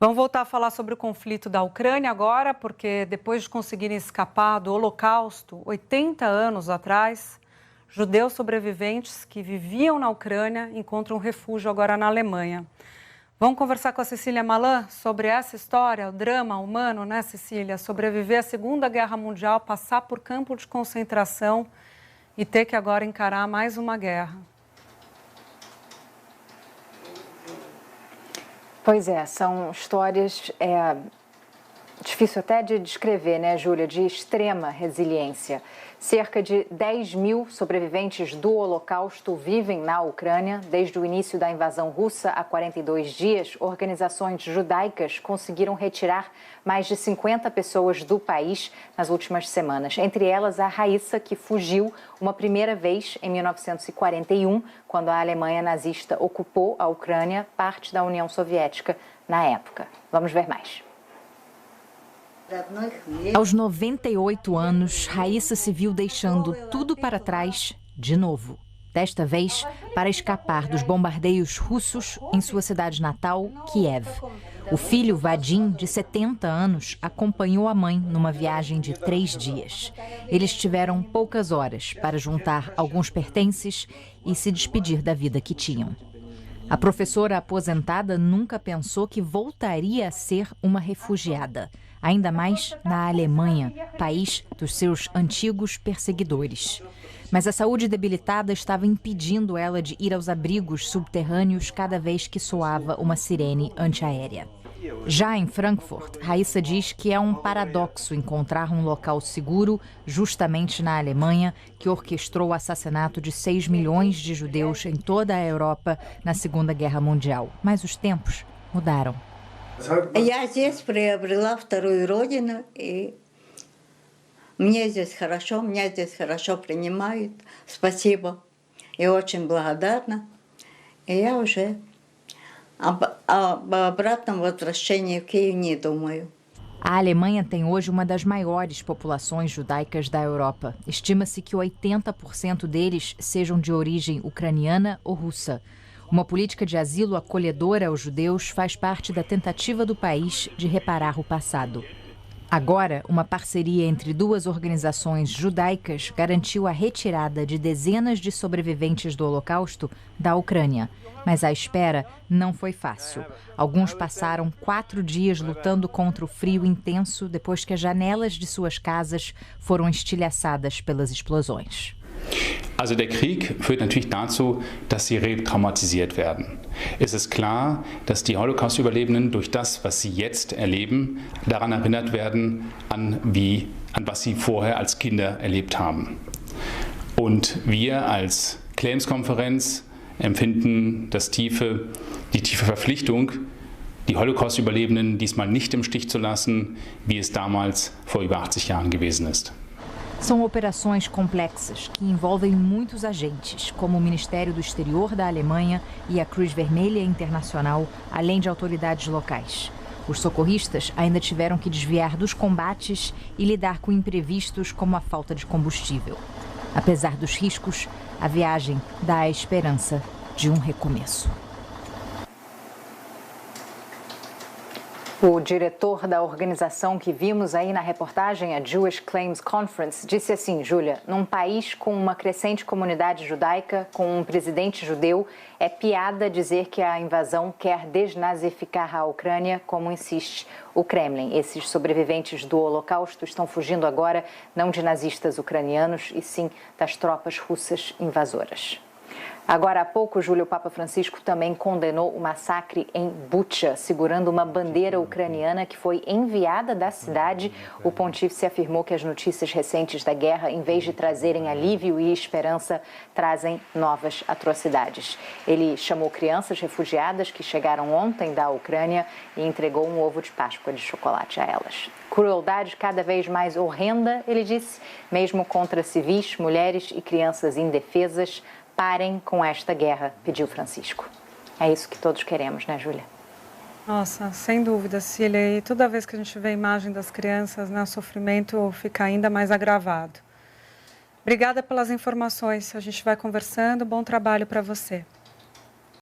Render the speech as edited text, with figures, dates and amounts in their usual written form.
Vamos voltar a falar sobre o conflito da Ucrânia agora, porque depois de conseguirem escapar do Holocausto, 80 anos atrás, judeus sobreviventes que viviam na Ucrânia encontram refúgio agora na Alemanha. Vamos conversar com a Cecília Malan sobre essa história, o drama humano, né, Cecília? Sobreviver à Segunda Guerra Mundial, passar por campo de concentração e ter que agora encarar mais uma guerra. Pois é, são histórias, difícil até de descrever, né, Júlia, de extrema resiliência. Cerca de 10 mil sobreviventes do Holocausto vivem na Ucrânia. Desde o início da invasão russa, há 42 dias, organizações judaicas conseguiram retirar mais de 50 pessoas do país nas últimas semanas. Entre elas, a Raíssa, que fugiu uma primeira vez em 1941, quando a Alemanha nazista ocupou a Ucrânia, parte da União Soviética na época. Vamos ver mais. Aos 98 anos, Raíssa se viu deixando tudo para trás de novo. Desta vez, para escapar dos bombardeios russos em sua cidade natal, Kiev. O filho, Vadim, de 70 anos, acompanhou a mãe numa viagem de 3 dias. Eles tiveram poucas horas para juntar alguns pertences e se despedir da vida que tinham. A professora aposentada nunca pensou que voltaria a ser uma refugiada, ainda mais na Alemanha, país dos seus antigos perseguidores. Mas a saúde debilitada estava impedindo ela de ir aos abrigos subterrâneos cada vez que soava uma sirene antiaérea. Já em Frankfurt, Raíssa diz que é um paradoxo encontrar um local seguro justamente na Alemanha, que orquestrou o assassinato de 6 milhões de judeus em toda a Europa na Segunda Guerra Mundial. Mas os tempos mudaram. Я здесь приобрела вторую родину, и мне здесь хорошо, меня здесь хорошо принимают. Спасибо. Я очень благодарна. И я уже об обратном возвращении в Киев не думаю. A Alemanha tem hoje uma das maiores populações judaicas da Europa. Estima-se que 80% deles sejam de origem ucraniana ou russa. Uma política de asilo acolhedora aos judeus faz parte da tentativa do país de reparar o passado. Agora, uma parceria entre duas organizações judaicas garantiu a retirada de dezenas de sobreviventes do Holocausto da Ucrânia. Mas a espera não foi fácil. Alguns passaram 4 dias lutando contra o frio intenso depois que as janelas de suas casas foram estilhaçadas pelas explosões. Also der Krieg führt natürlich dazu, dass sie retraumatisiert werden. Es ist klar, dass die Holocaust-Überlebenden durch das, was sie jetzt erleben, daran erinnert werden, an was sie vorher als Kinder erlebt haben. Und wir als Claims-Konferenz empfinden die tiefe Verpflichtung, die Holocaust-Überlebenden diesmal nicht im Stich zu lassen, wie es damals vor über 80 Jahren gewesen ist. São operações complexas que envolvem muitos agentes, como o Ministério do Exterior da Alemanha e a Cruz Vermelha Internacional, além de autoridades locais. Os socorristas ainda tiveram que desviar dos combates e lidar com imprevistos como a falta de combustível. Apesar dos riscos, a viagem dá a esperança de um recomeço. O diretor da organização que vimos aí na reportagem, a Jewish Claims Conference, disse assim, Júlia, num país com uma crescente comunidade judaica, com um presidente judeu, é piada dizer que a invasão quer desnazificar a Ucrânia, como insiste o Kremlin. Esses sobreviventes do Holocausto estão fugindo agora não de nazistas ucranianos, e sim das tropas russas invasoras. Agora há pouco, Júlia, o Papa Francisco também condenou o massacre em Bucha, segurando uma bandeira ucraniana que foi enviada da cidade. O pontífice afirmou que as notícias recentes da guerra, em vez de trazerem alívio e esperança, trazem novas atrocidades. Ele chamou crianças refugiadas que chegaram ontem da Ucrânia e entregou um ovo de Páscoa de chocolate a elas. Crueldade cada vez mais horrenda, ele disse, mesmo contra civis, mulheres e crianças indefesas. Parem com esta guerra, pediu Francisco. É isso que todos queremos, né, Júlia? Nossa, sem dúvida, Cília. E toda vez que a gente vê a imagem das crianças, né, o sofrimento fica ainda mais agravado. Obrigada pelas informações. A gente vai conversando. Bom trabalho para você.